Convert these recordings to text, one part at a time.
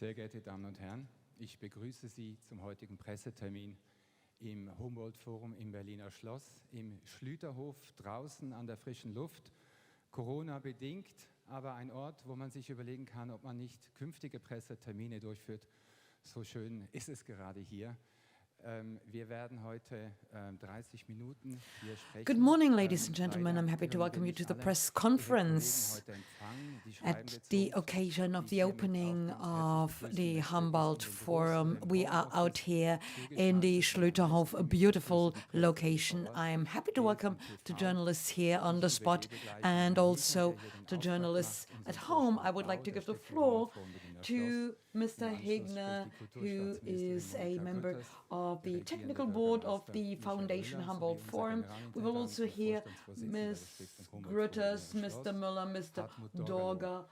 Sehr geehrte Damen und Herren, ich begrüße Sie zum heutigen Pressetermin im Humboldt-Forum im Berliner Schloss, im Schlüterhof draußen an der frischen Luft. Corona-bedingt, aber ein Ort, wo man sich überlegen kann, ob man nicht künftige Pressetermine durchführt. So schön ist es gerade hier. Wir werden heute 30 Minuten hier sprechen. Good morning, ladies and gentlemen. I'm happy to welcome you to the press conference at the occasion of the opening of the Humboldt Forum. We are out here in the Schlüterhof, a beautiful location. I'm happy to welcome the journalists here on the spot and also the journalists at home. I would like to give the floor to Mr. Hegner, who is a member of the technical board of the Foundation Humboldt Forum. We will also hear Ms. Grütters, Mr. Müller, Mr. Dorgerloh.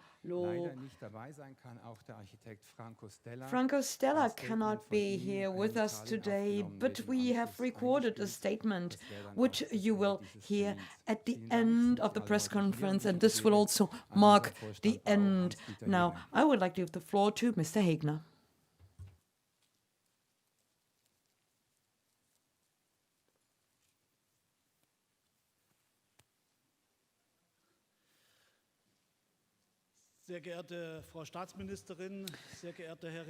Franco Stella cannot be here with us today, but we have recorded a statement which you will hear at the end of the press conference, and this will also mark the end. Now, I would like to give the floor to Mr. Hegner.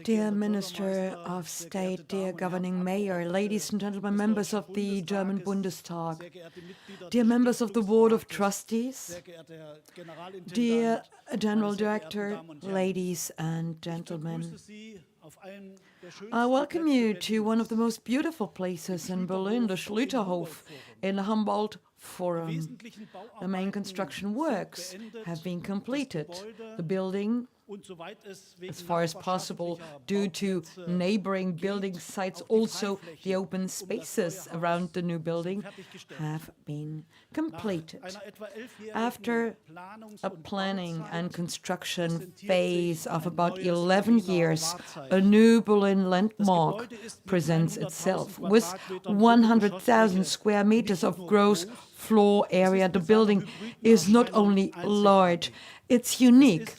Dear Minister of State, dear Governing Mayor, ladies and gentlemen, members of the German Bundestag, dear members of the Board of Trustees, dear General Director, ladies and gentlemen, I welcome you to one of the most beautiful places in Berlin, the Schlüterhof, in the Humboldt Forum. The main construction works have been completed. The building, as far as possible, due to neighboring building sites, also the open spaces around the new building have been completed. After a planning and construction phase of about 11 years, a new Berlin landmark presents itself. With 100,000 square meters of gross floor area, the building is not only large, it's unique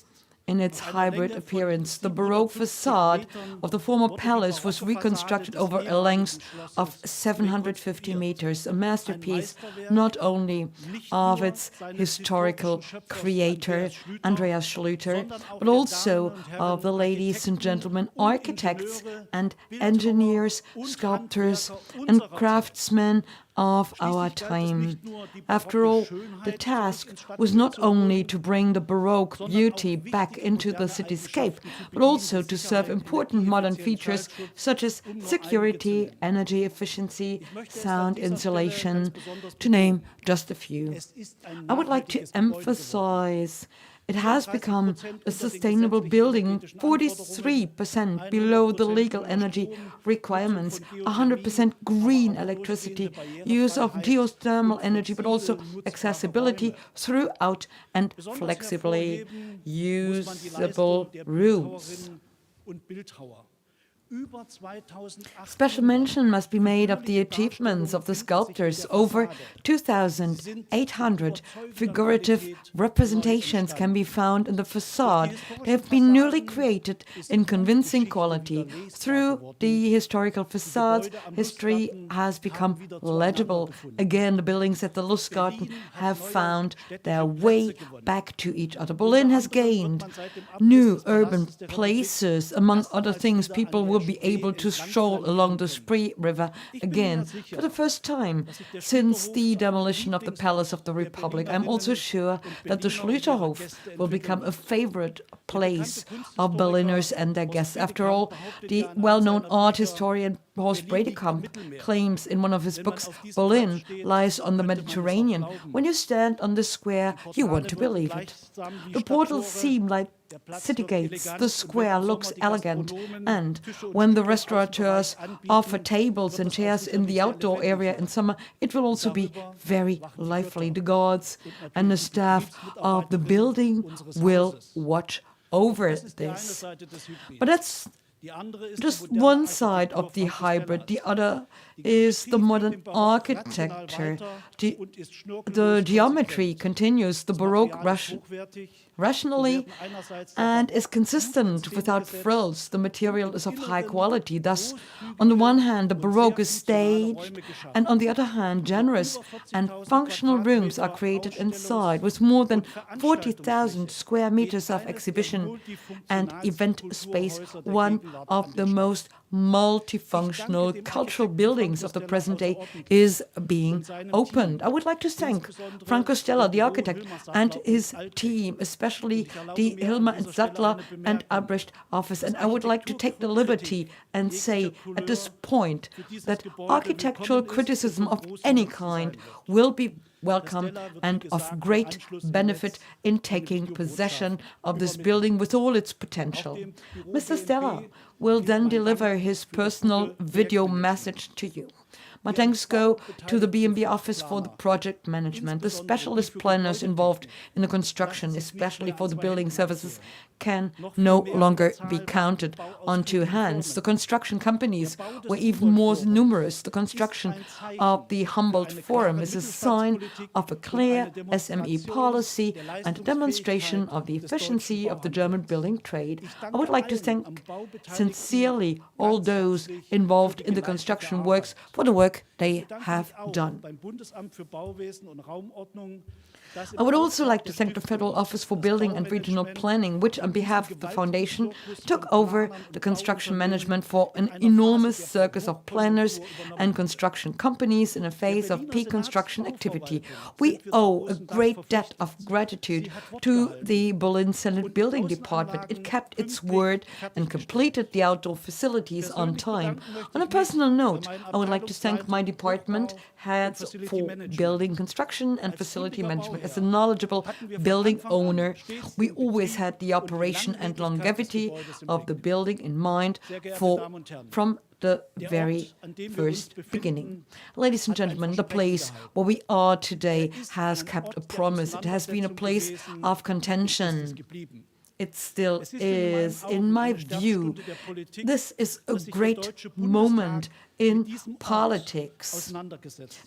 in its hybrid appearance. The Baroque facade of the former palace was reconstructed over a length of 750 meters, a masterpiece not only of its historical creator, Andreas Schlüter, but also of the ladies and gentlemen architects and engineers, sculptors and craftsmen of our time. After all, the task was not only to bring the Baroque beauty back into the cityscape, but also to serve important modern features such as security, energy efficiency, sound insulation, to name just a few. I would like to emphasize it has become a sustainable building, 43% below the legal energy requirements, 100% green electricity, use of geothermal energy, but also accessibility throughout and flexibly usable rooms. Special mention must be made of the achievements of the sculptors. Over 2,800 figurative representations can be found in the facade. They have been newly created in convincing quality. Through the historical facades, history has become legible. Again, the buildings at the Lustgarten have found their way back to each other. Berlin has gained new urban places. Among other things, people will be able to stroll along the Spree River again for the first time since the demolition of the Palace of the Republic. I'm also sure that the Schlüterhof will become a favorite place of Berliners and their guests. After all, the well-known art historian Horst Bredekamp claims in one of his books, Berlin lies on the Mediterranean. When you stand on the square, you want to believe it. The portals seem like city gates, the square looks elegant, and when the restaurateurs offer tables and chairs in the outdoor area in summer, it will also be very lively. The guards and the staff of the building will watch over this. But that's just one side of the hybrid. The other is the modern architecture. The geometry continues. The Baroque Russian rationally and is consistent without frills. The material is of high quality. Thus, on the one hand, the Baroque is staged, and on the other hand, generous and functional rooms are created inside, with more than 40,000 square meters of exhibition and event space, one of the most multifunctional cultural buildings of the present day is being opened. I would like to thank Franco, Stella, the architect, and his team, especially the Hilmer and Sattler and Albrecht office. And I would like to take the liberty and say at this point that architectural criticism of any kind will be welcome and of great benefit in taking possession of this building with all its potential. Mr. Stella will then deliver his personal video message to you. My thanks go to the B&B office for the project management. The specialist planners involved in the construction, especially for the building services, can no longer be counted on two hands. The construction companies were even more numerous. The construction of the Humboldt Forum is a sign of a clear SME policy and a demonstration of the efficiency of the German building trade. I would like to thank sincerely all those involved in the construction works for the work they have done. I would also like to thank the Federal Office for Building and Regional Planning, which on behalf of the Foundation took over the construction management for an enormous circus of planners and construction companies in a phase of peak construction activity. We owe a great debt of gratitude to the Berlin Senate Building Department. It kept its word and completed the outdoor facilities on time. On a personal note, I would like to thank my department heads for building construction and facility management. As a knowledgeable building owner, we always had the operation and longevity of the building in mind from the very first beginning. Ladies and gentlemen, the place where we are today has kept a promise. It has been a place of contention. It still is. In my view, this is a great moment in politics,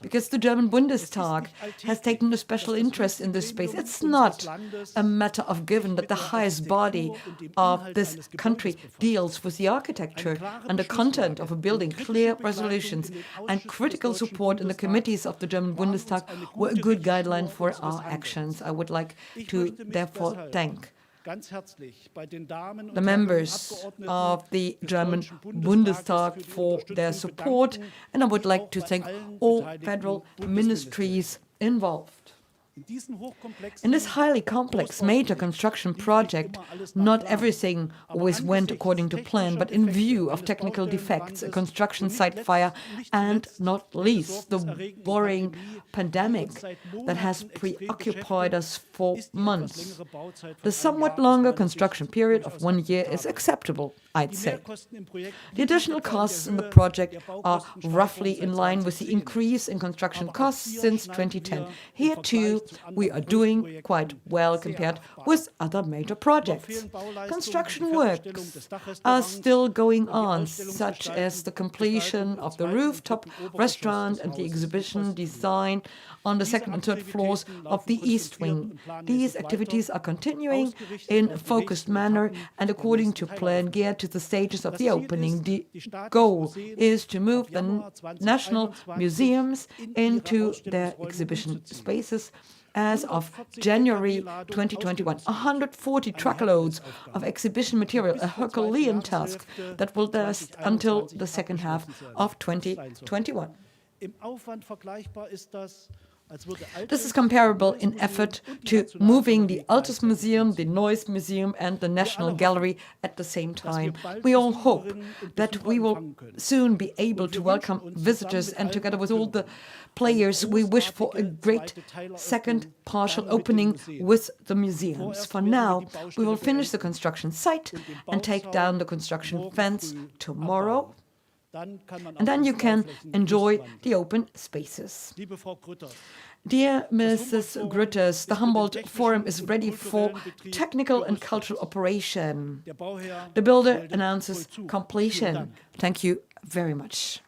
because the German Bundestag has taken a special interest in this space. It's not a matter of given that the highest body of this country deals with the architecture and the content of a building. Clear resolutions and critical support in the committees of the German Bundestag were a good guideline for our actions. I would like to therefore thank the members of the German Bundestag for their support, and I would like to thank all federal ministries involved. In this highly complex major construction project, not everything always went according to plan, but in view of technical defects, a construction site fire, and not least the worrying pandemic that has preoccupied us for months, the somewhat longer construction period of 1 year is acceptable, I'd say. The additional costs in the project are roughly in line with the increase in construction costs since 2010. Here too, we are doing quite well compared with other major projects. Construction works are still going on, such as the completion of the rooftop restaurant and the exhibition design on the second and third floors of the East Wing. These activities are continuing in a focused manner and according to plan geared to the stages of the opening. The goal is to move the national museums into their exhibition spaces as of January 2021. 140 truckloads of exhibition material, a Herculean task that will last until the second half of 2021. This is comparable in effort to moving the Altes Museum, the Neues Museum, and the National Gallery at the same time. We all hope that we will soon be able to welcome visitors, and together with all the players, we wish for a great second partial opening with the museums. For now, we will finish the construction site and take down the construction fence tomorrow. And then you can enjoy the open spaces. Dear Mrs. Grütters, the Humboldt Forum is ready for technical and cultural operation. The builder announces completion. Thank you very much.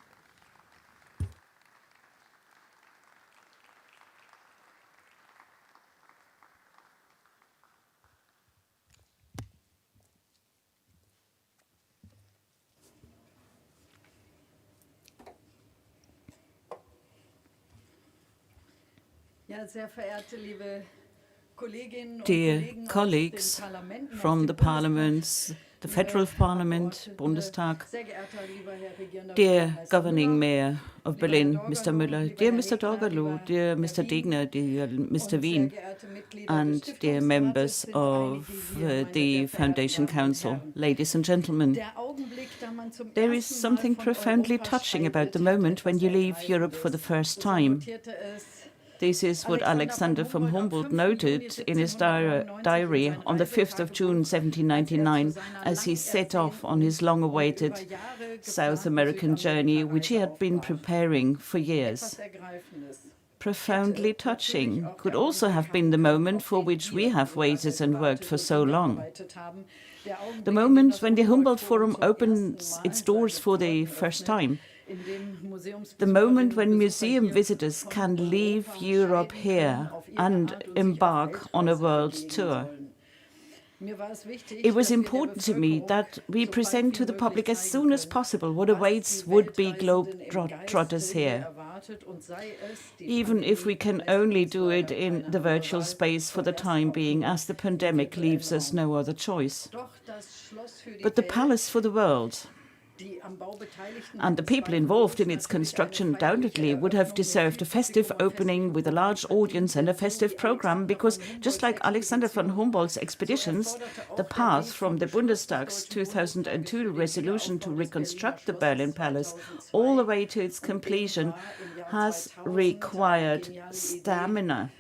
Dear colleagues from the parliaments, the Federal Parliament, Bundestag, dear governing mayor of Berlin, Mr. Müller, dear Mr. Dorgerloh, dear Mr. Hegner, dear Mr. Wien, and dear members of the Foundation Council, ladies and gentlemen. There is something profoundly touching about the moment when you leave Europe for the first time. This is what Alexander von Humboldt noted in his diary on the 5th of June 1799 as he set off on his long-awaited South American journey, which he had been preparing for years. Profoundly touching could also have been the moment for which we have waited and worked for so long. The moment when the Humboldt Forum opens its doors for the first time. The moment when museum visitors can leave Europe here and embark on a world tour. It was important to me that we present to the public as soon as possible what awaits would-be globe-trotters here, even if we can only do it in the virtual space for the time being, as the pandemic leaves us no other choice. But the Palace for the World, and the people involved in its construction undoubtedly would have deserved a festive opening with a large audience and a festive program, because just like Alexander von Humboldt's expeditions, the path from the Bundestag's 2002 resolution to reconstruct the Berlin Palace all the way to its completion has required stamina.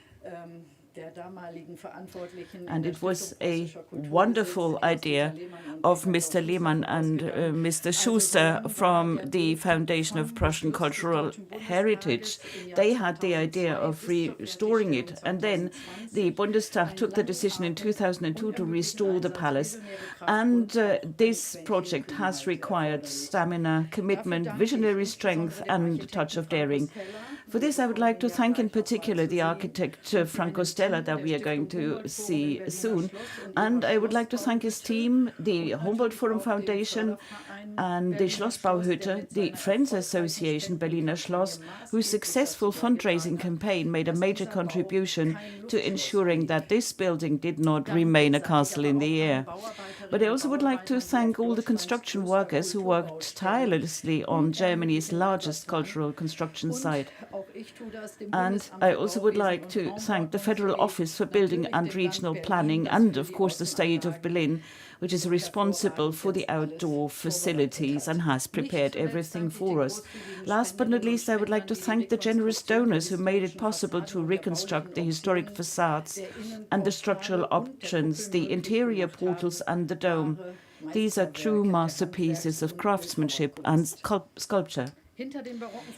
And it was a wonderful idea of Mr. Lehmann and Mr. Schuster from the Foundation of Prussian Cultural Heritage. They had the idea of restoring it, and then the Bundestag took the decision in 2002 to restore the palace. And this project has required stamina, commitment, visionary strength, and a touch of daring. For this, I would like to thank in particular the architect Franco Stella that we are going to see soon. And I would like to thank his team, the Humboldt Forum Foundation and the Schlossbauhütte, the Friends Association Berliner Schloss, whose successful fundraising campaign made a major contribution to ensuring that this building did not remain a castle in the air. But I also would like to thank all the construction workers who worked tirelessly on Germany's largest cultural construction site. And I also would like to thank the Federal Office for Building and Regional Planning and, of course, the State of Berlin, which is responsible for the outdoor facilities and has prepared everything for us. Last but not least, I would like to thank the generous donors who made it possible to reconstruct the historic facades and the structural options, the interior portals and the dome. These are true masterpieces of craftsmanship and sculpture.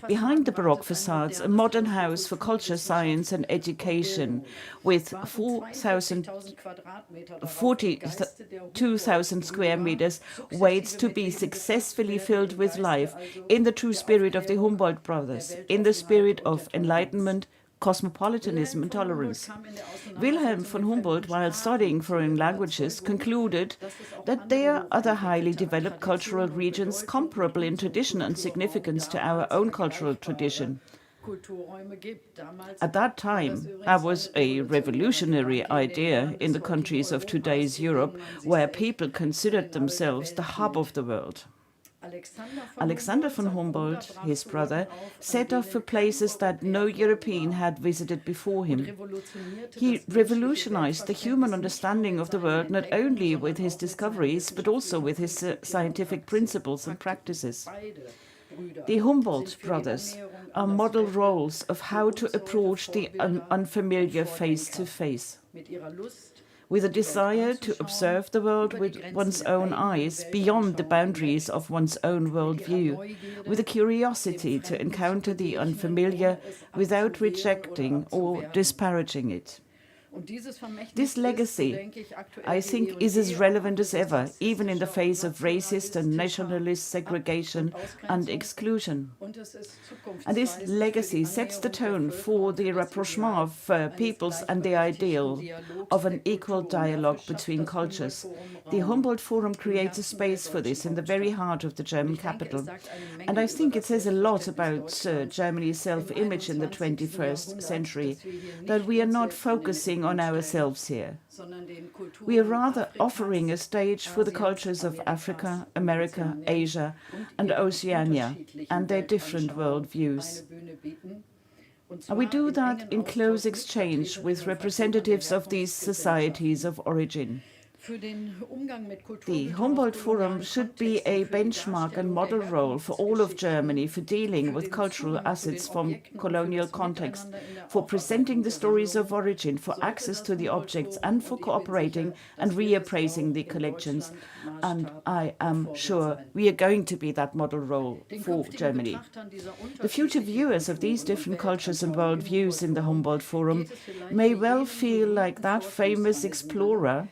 Behind the Baroque facades, a modern house for culture, science and education with 42,000 square meters waits to be successfully filled with life in the true spirit of the Humboldt brothers, in the spirit of enlightenment, cosmopolitanism and tolerance. Wilhelm von Humboldt, while studying foreign languages, concluded that there are other highly developed cultural regions comparable in tradition and significance to our own cultural tradition. At that time, that was a revolutionary idea in the countries of today's Europe, where people considered themselves the hub of the world. Alexander von Humboldt, his brother, set off for places that no European had visited before him. He revolutionized the human understanding of the world not only with his discoveries, but also with his scientific principles and practices. The Humboldt brothers are model roles of how to approach the unfamiliar face to face. With a desire to observe the world with one's own eyes, beyond the boundaries of one's own worldview, with a curiosity to encounter the unfamiliar without rejecting or disparaging it. This legacy, I think, is as relevant as ever, even in the face of racist and nationalist segregation and exclusion. And this legacy sets the tone for the rapprochement of peoples and the ideal of an equal dialogue between cultures. The Humboldt Forum creates a space for this in the very heart of the German capital. And I think it says a lot about Germany's self-image in the 21st century, that we are not focusing on ourselves here. We are rather offering a stage for the cultures of Africa, America, Asia, and Oceania, and their different worldviews. And we do that in close exchange with representatives of these societies of origin. The Humboldt Forum should be a benchmark and model role for all of Germany for dealing with cultural assets from colonial context, for presenting the stories of origin, for access to the objects, and for cooperating and reappraising the collections. And I am sure we are going to be that model role for Germany. The future viewers of these different cultures and worldviews in the Humboldt Forum may well feel like that famous explorer,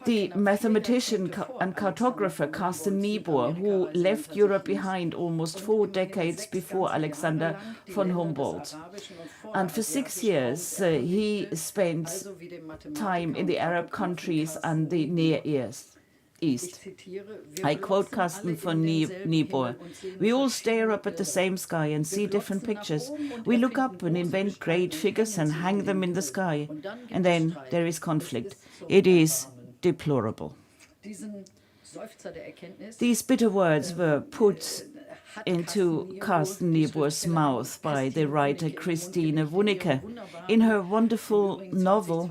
the mathematician and cartographer Carsten Niebuhr, who left Europe behind almost 4 decades before Alexander von Humboldt. And for 6 years, he spent time in the Arab countries and the Near East. I quote Carsten von Niebuhr. We all stare up at the same sky and see different pictures. We look up and invent great figures and hang them in the sky. And then there is conflict. It is deplorable. These bitter words were put into Carsten Niebuhr's mouth by the writer Christine Wunicke in her wonderful novel,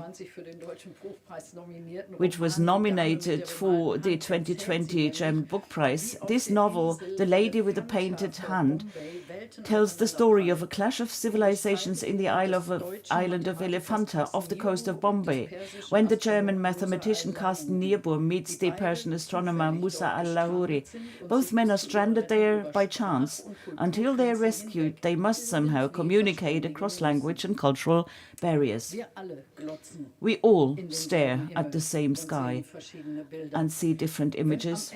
which was nominated for the 2020 German Book Prize. This novel, The Lady with the Painted Hand, tells the story of a clash of civilizations in the island of Elefanta off the coast of Bombay, when the German mathematician Carsten Niebuhr meets the Persian astronomer Musa al-Lahori. Both men are stranded there by chance. Until they are rescued, they must somehow communicate across language and cultural barriers. We all stare at the same sky and see different images.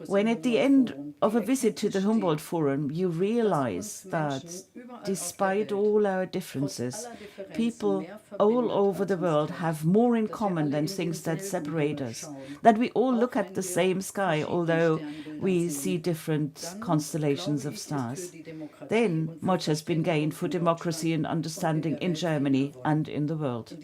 When at the end of a visit to the Humboldt Forum, you realize that despite all our differences, people all over the world have more in common than things that separate us. That we all look at the same sky, although we see different constellations of stars. Then much has been gained for democracy and understanding in Germany and in the world.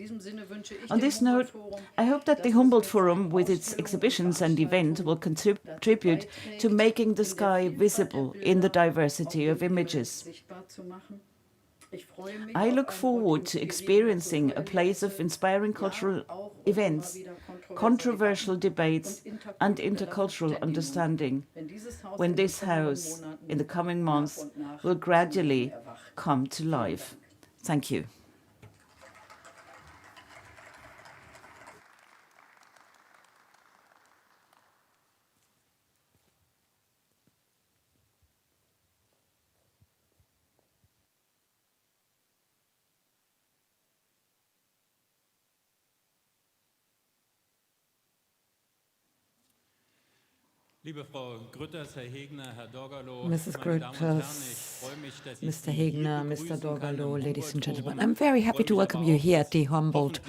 On this note, I hope that the Humboldt Forum, with its exhibitions and events, will contribute to making the sky visible in the diversity of images. I look forward to experiencing a place of inspiring cultural events, controversial debates, and intercultural understanding, when this house, in the coming months, will gradually come to life. Thank you. Mrs. Grütters, Mr. Hegner, Mr. Dorgerloh, ladies and gentlemen, I'm very happy to welcome you here at the Humboldt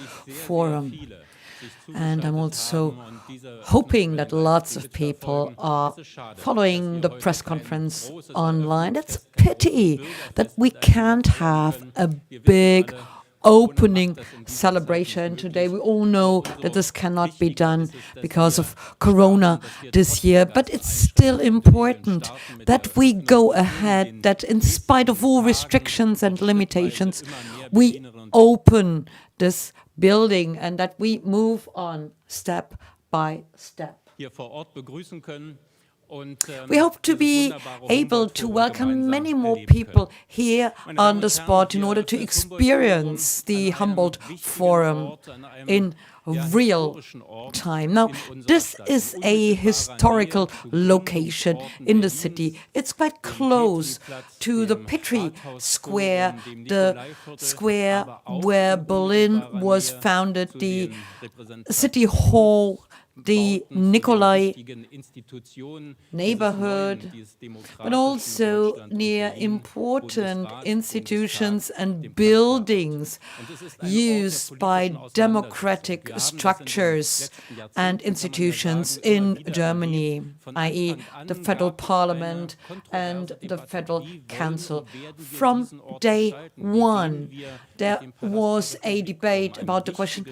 Forum. And I'm also hoping that lots of people are following the press conference online. It's a pity that we can't have a big opening celebration today. We all know that this cannot be done because of Corona this year, but it's still important that we go ahead, that in spite of all restrictions and limitations, we open this building and that we move on step by step. We hope to be able to welcome many more people here on the spot in order to experience the Humboldt Forum in real time. Now, this is a historical location in the city. It's quite close to the Petri Square, the square where Berlin was founded, the city hall, the Nikolai neighborhood, but also near important institutions and buildings used by democratic structures and institutions in Germany, i.e. the federal parliament and the federal council. From day one, there was a debate about the question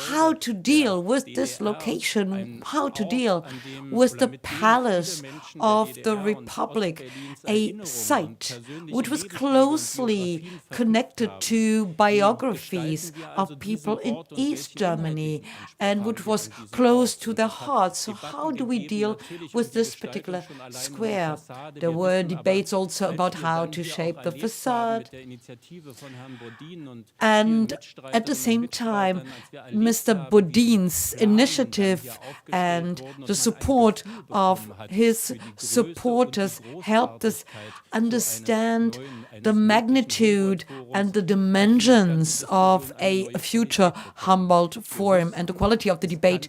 how to deal with this location, how to deal with the Palace of the Republic, a site which was closely connected to biographies of people in East Germany and which was close to their hearts. So how do we deal with this particular square? There were debates also about how to shape the facade. And at the same time, Mr. Bodin's initiative and the support of his supporters helped us understand the magnitude and the dimensions of a future Humboldt Forum, and the quality of the debate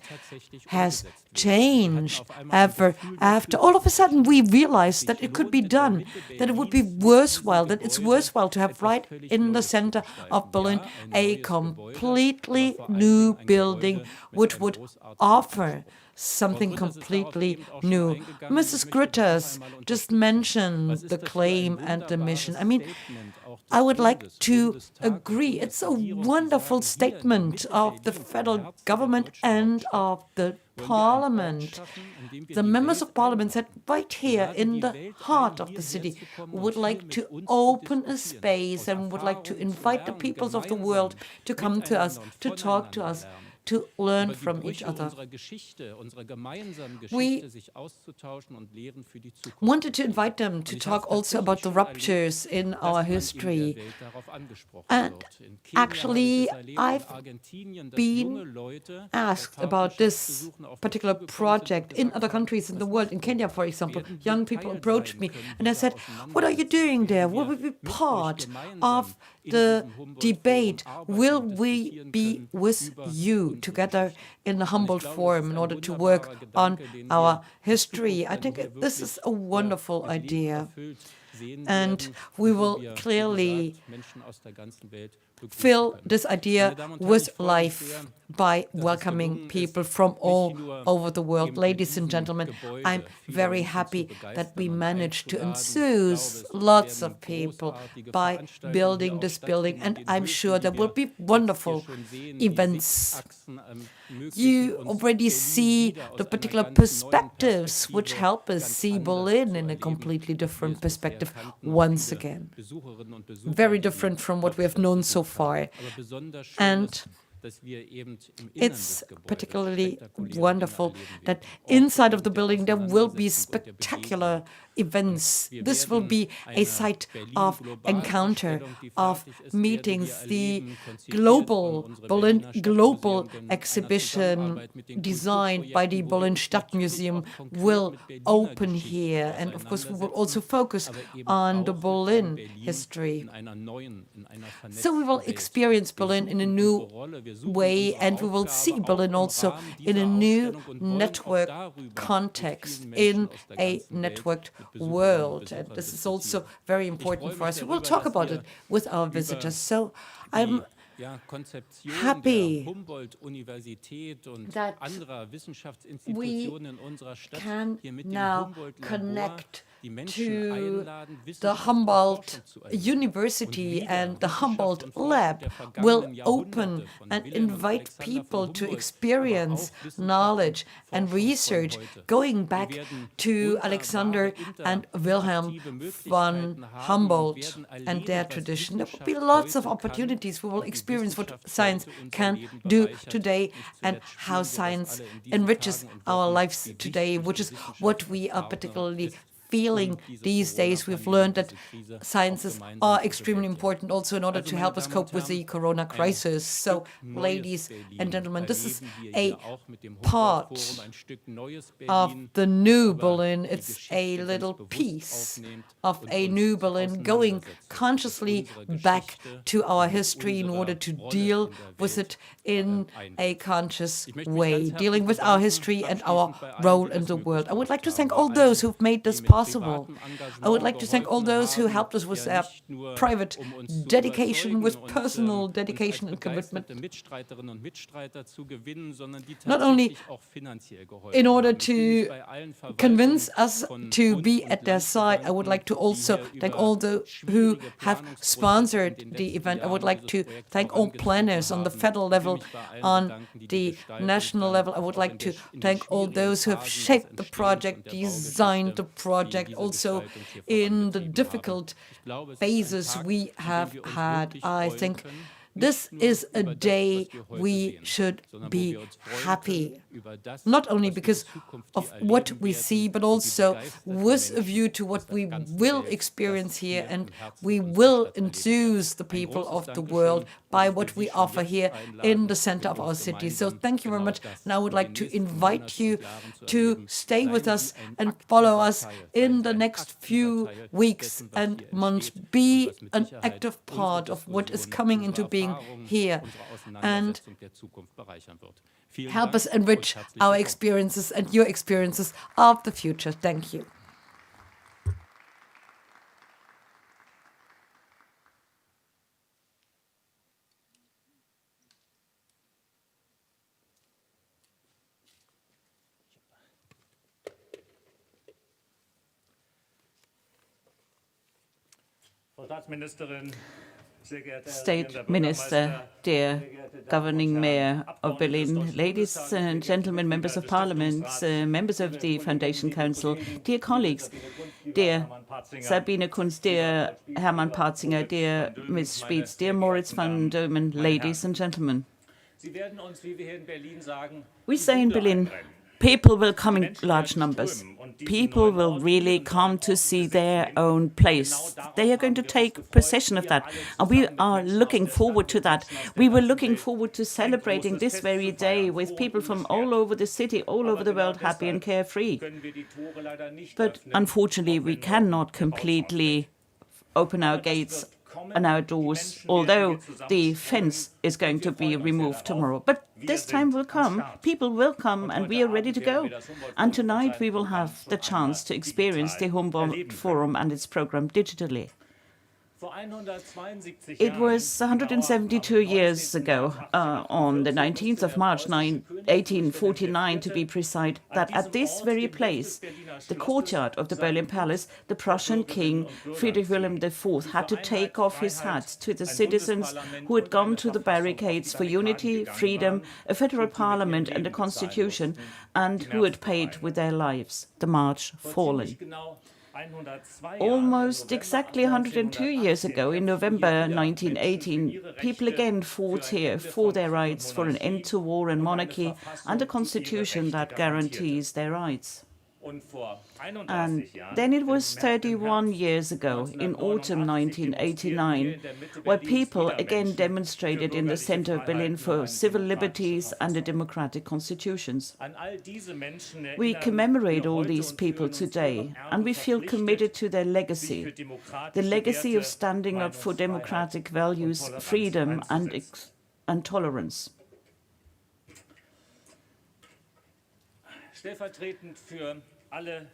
has changed ever after. All of a sudden we realized that it could be done, that it would be worthwhile, that it's worthwhile to have right in the center of Berlin a completely new building which would offer something completely new. Mrs. Grütters just mentioned the claim and the mission. I mean, I would like to agree. It's a wonderful statement of the federal government and of the parliament. The members of parliament said right here in the heart of the city, would like to open a space and would like to invite the peoples of the world to come to us, to talk to us, to learn from each other. We wanted to invite them to talk also about the ruptures in our history. And actually, I've been asked about this particular project in other countries in the world. In Kenya, for example, young people approached me and I said, what are you doing there? Will we be part of the debate? Will we be with you together in the Humboldt Forum in order to work on our history? I think this is a wonderful idea. And we will clearly fill this idea with life by welcoming people from all over the world. Ladies and gentlemen, I'm very happy that we managed to enthuse lots of people by building this building, and I'm sure there will be wonderful events. You already see the particular perspectives which help us see Berlin in a completely different perspective once again. Very different from what we have known so far. And it's particularly wonderful that inside of the building there will be spectacular events. This will be a site of encounter, of meetings. The global Berlin Global Exhibition designed by the Berlin Stadtmuseum will open here. And of course, we will also focus on the Berlin history. So we will experience Berlin in a new way, and we will see Berlin also in a new network context, in a networked world. And this is also very important for us. We will talk about it with our visitors. So I'm happy that we can now connect to the Humboldt University, and the Humboldt Lab will open and invite people to experience knowledge and research going back to Alexander and Wilhelm von Humboldt and their tradition. There will be lots of opportunities. We will experience what science can do today and how science enriches our lives today, which is what we are particularly feeling these days. We've learned that sciences are extremely important also in order to help us cope with the corona crisis. So, ladies and gentlemen, this is a part of the new Berlin. It's a little piece of a new Berlin, going consciously back to our history in order to deal with it in a conscious way, dealing with our history and our role in the world. I would like to thank all those who've made this possible. I would like to thank all those who helped us with their private dedication, with personal dedication and commitment. Not only in order to convince us to be at their side, I would like to also thank all those who have sponsored the event. I would like to thank all planners on the federal level, on the national level. I would like to thank all those who have shaped the project, designed the project, also in the difficult phases we have had. I think this is a day we should be happy, not only because of what we see, but also with a view to what we will experience here, and we will enthuse the people of the world by what we offer here in the center of our city. So thank you very much. And I would like to invite you to stay with us and follow us in the next few weeks and months. Be an active part of what is coming into being here, and help us enrich our experiences and your experiences of the future. Thank you. State Minister, dear Governing Mayor of Berlin, ladies and gentlemen, members of Parliament, members of the Foundation Council, dear colleagues, dear Sabine Kunz, dear Hermann Partzinger, dear Ms. Spitz, dear Moritz van Dömen, ladies and gentlemen. We say in Berlin, people will come in large numbers. People will really come to see their own place. They are going to take possession of that. And we are looking forward to that. We were looking forward to celebrating this very day with people from all over the city, all over the world, happy and carefree. But unfortunately, we cannot completely open our gates and our doors, although the fence is going to be removed tomorrow. But this time will come, people will come, and we are ready to go. And tonight we will have the chance to experience the Humboldt Forum and its program digitally. It was 172 years ago, on the 19th of March 1849 to be precise, that at this very place, the courtyard of the Berlin Palace, the Prussian King Friedrich Wilhelm IV had to take off his hat to the citizens who had gone to the barricades for unity, freedom, a federal parliament and a constitution, and who had paid with their lives the march fallen. Almost exactly 102 years ago, in November 1918, people again fought here for their rights, for an end to war and monarchy, and a constitution that guarantees their rights. And then it was 31 years ago, in autumn 1989, where people again demonstrated in the center of Berlin for civil liberties and a democratic constitutions. We commemorate all these people today, and we feel committed to their legacy, the legacy of standing up for democratic values, freedom, and tolerance.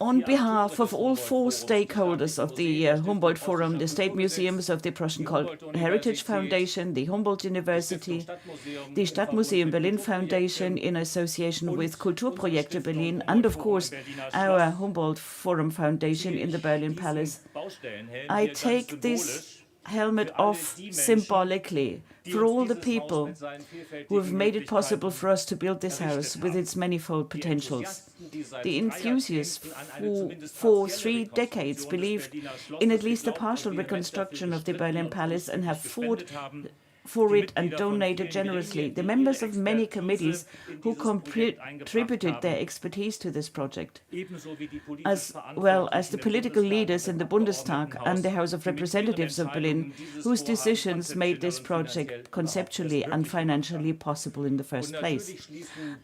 On behalf of all four stakeholders of the Humboldt Forum, the State Museums of the Prussian Heritage Foundation, the Humboldt University, the Stadtmuseum Berlin Foundation in association with Kulturprojekte Berlin, and of course our Humboldt Forum Foundation in the Berlin Palace, I take this helmet off symbolically for all the people who have made it possible for us to build this house with its manifold potentials. The enthusiasts who for 3 decades believed in at least a partial reconstruction of the Berlin Palace and have fought for it and donated generously. The members of many committees who contributed their expertise to this project, as well as the political leaders in the Bundestag and the House of Representatives of Berlin, whose decisions made this project conceptually and financially possible in the first place.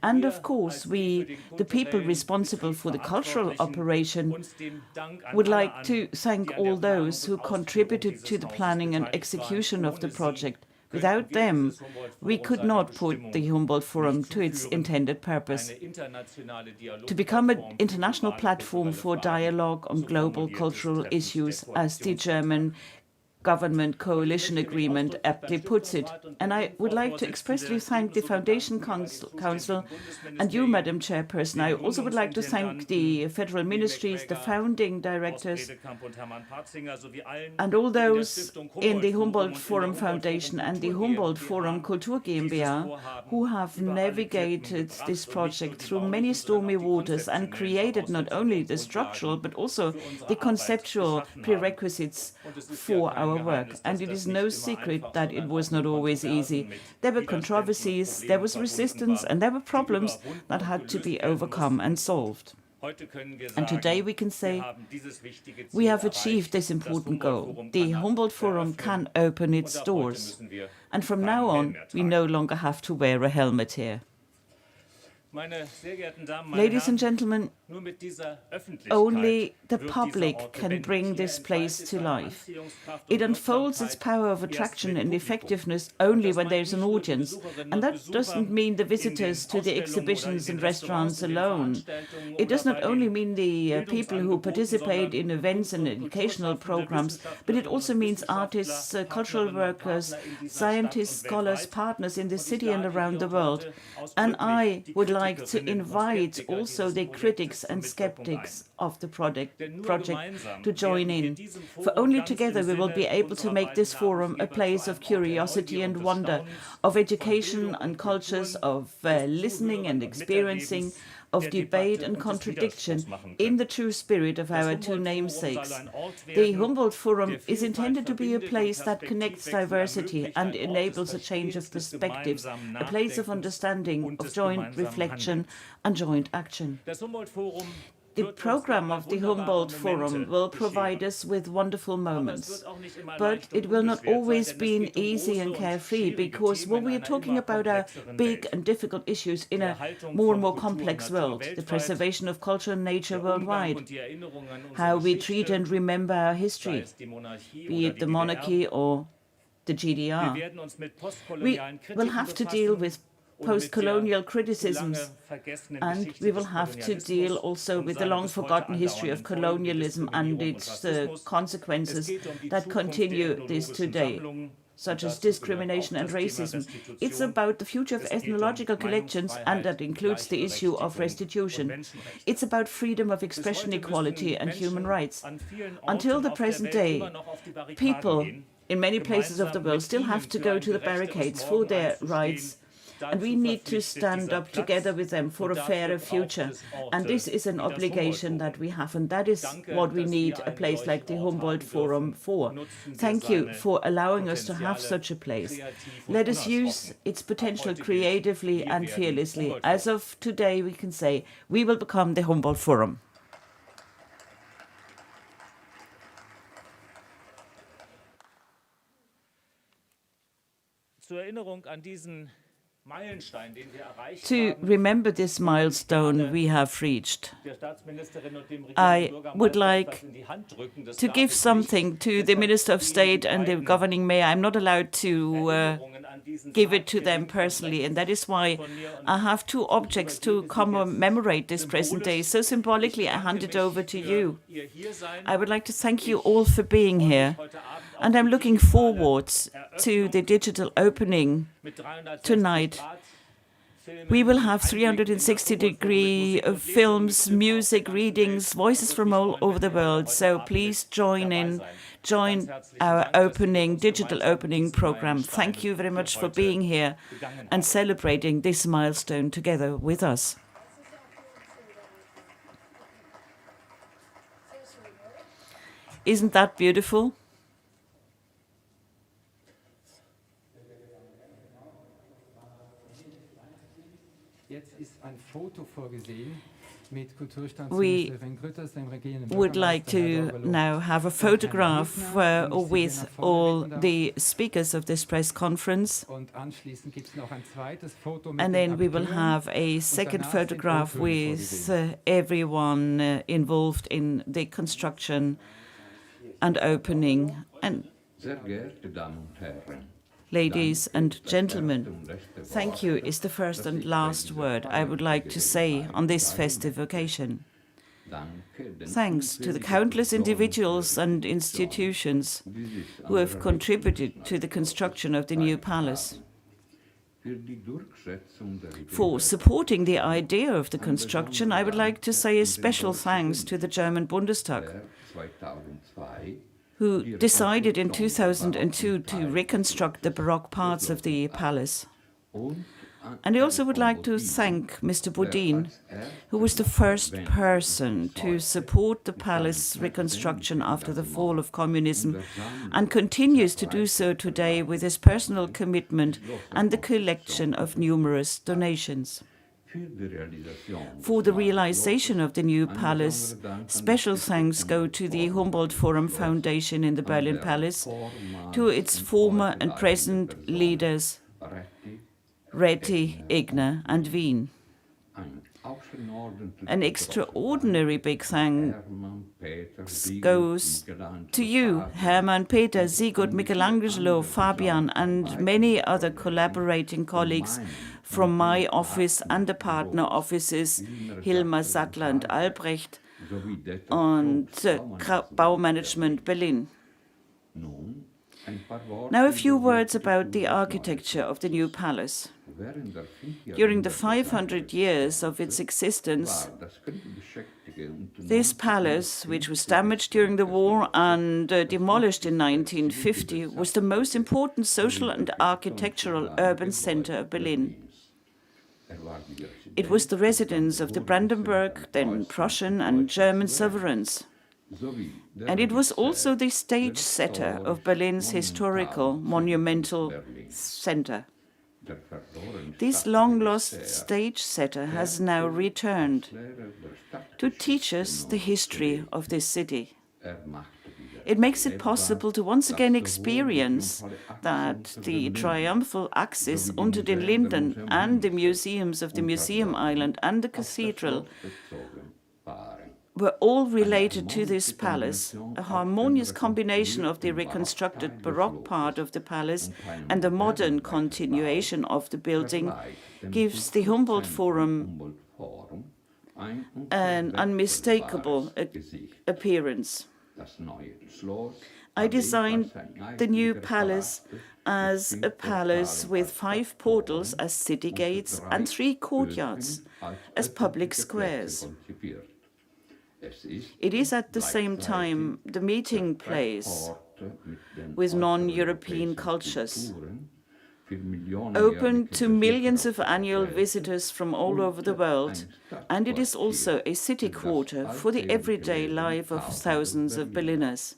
And of course, we, the people responsible for the cultural operation, would like to thank all those who contributed to the planning and execution of the project. Without them, we could not put the Humboldt Forum to its intended purpose, to become an international platform for dialogue on global cultural issues, as the German government coalition agreement aptly puts it. And I would like to expressly thank the Foundation Council and you, Madam Chairperson. I also would like to thank the federal ministries, the founding directors, and all those in the Humboldt Forum Foundation and the Humboldt Forum Kultur GmbH who have navigated this project through many stormy waters and created not only the structural but also the conceptual prerequisites for our work. And it is no secret that it was not always easy. There were controversies, there was resistance, and there were problems that had to be overcome and solved. And today we can say we have achieved this important goal. The Humboldt Forum can open its doors. And from now on, we no longer have to wear a helmet here. Ladies and gentlemen, only the public can bring this place to life. It unfolds its power of attraction and effectiveness only when there's an audience. And that doesn't mean the visitors to the exhibitions and restaurants alone. It does not only mean the people who participate in events and educational programs, but it also means artists, cultural workers, scientists, scholars, partners in the city and around the world. And I would like to invite also the critics and skeptics of the project to join in. For only together we will be able to make this forum a place of curiosity and wonder, of education and cultures, of listening and experiencing, of debate and contradiction in the true spirit of our two namesakes. The Humboldt Forum is intended to be a place that connects diversity and enables a change of perspectives, a place of understanding, of joint reflection and joint action. The program of the Humboldt Forum will provide us with wonderful moments, but it will not always be easy and carefree, because when we are talking about our big and difficult issues in a more and more complex world, the preservation of culture and nature worldwide, how we treat and remember our history, be it the monarchy or the GDR, we will have to deal with post-colonial criticisms, and we will have to deal also with the long-forgotten history of colonialism and its consequences that continue this today, such as discrimination and racism. It's about the future of ethnological collections, and that includes the issue of restitution. It's about freedom of expression, equality and human rights. Until the present day, people in many places of the world still have to go to the barricades for their rights, and we need to stand up together with them for a fairer future. And this is an obligation that we have, and that is what we need a place like the Humboldt Forum for. Thank you for allowing us to have such a place. Let us use its potential creatively and fearlessly. As of today, we can say we will become the Humboldt Forum. To remember this milestone we have reached, I would like to give something to the Minister of State and the governing mayor. I'm not allowed to give it to them personally, and that is why I have two objects to commemorate this present day. So symbolically, I hand it over to you. I would like to thank you all for being here, and I'm looking forward to the digital opening tonight. We will have 360-degree films, music, readings, voices from all over the world. So please join our digital opening program. Thank you very much for being here and celebrating this milestone together with us. Isn't that beautiful? We would like to now have a photograph with all the speakers of this press conference. And then we will have a second photograph with everyone involved in the construction and opening. And ladies and gentlemen, thank you is the first and last word I would like to say on this festive occasion. Thanks to the countless individuals and institutions who have contributed to the construction of the new palace. For supporting the idea of the construction, I would like to say a special thanks to the German Bundestag, who decided in 2002 to reconstruct the Baroque parts of the palace. And I also would like to thank Mr. Bodin, who was the first person to support the palace reconstruction after the fall of communism and continues to do so today with his personal commitment and the collection of numerous donations. For the realization of the new palace, special thanks go to the Humboldt Forum Foundation in the Berlin Palace, to its former and present leaders, Reti, Hegner, and Wien. An extraordinary big thanks goes to you, Hermann, Peter, Sigurd, Michelangelo, Fabian, and many other collaborating colleagues from my office and the partner offices Hilmer, Sattler, and Albrecht and Baumanagement Berlin. Now a few words about the architecture of the new palace. During the 500 years of its existence, this palace, which was damaged during the war and demolished in 1950, was the most important social and architectural urban center of Berlin. It was the residence of the Brandenburg, then Prussian and German sovereigns. And it was also the stage setter of Berlin's historical monumental center. This long-lost stage setter has now returned to teach us the history of this city. It makes it possible to once again experience that the triumphal axis unter den Linden and the museums of the Museum Island and the cathedral were all related to this palace. A harmonious combination of the reconstructed Baroque part of the palace and the modern continuation of the building gives the Humboldt Forum an unmistakable appearance. I designed the new palace as a palace with 5 portals as city gates and 3 courtyards as public squares. It is at the same time the meeting place with non-European cultures, open to millions of annual visitors from all over the world, and it is also a city quarter for the everyday life of thousands of Berliners.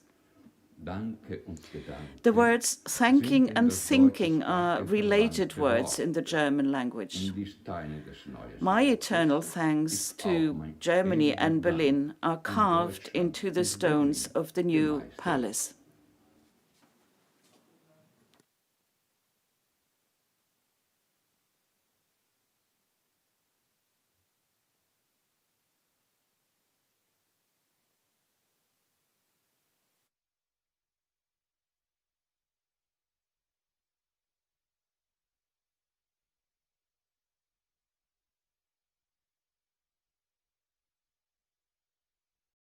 The words thanking and thinking are related words in the German language. My eternal thanks to Germany and Berlin are carved into the stones of the new palace.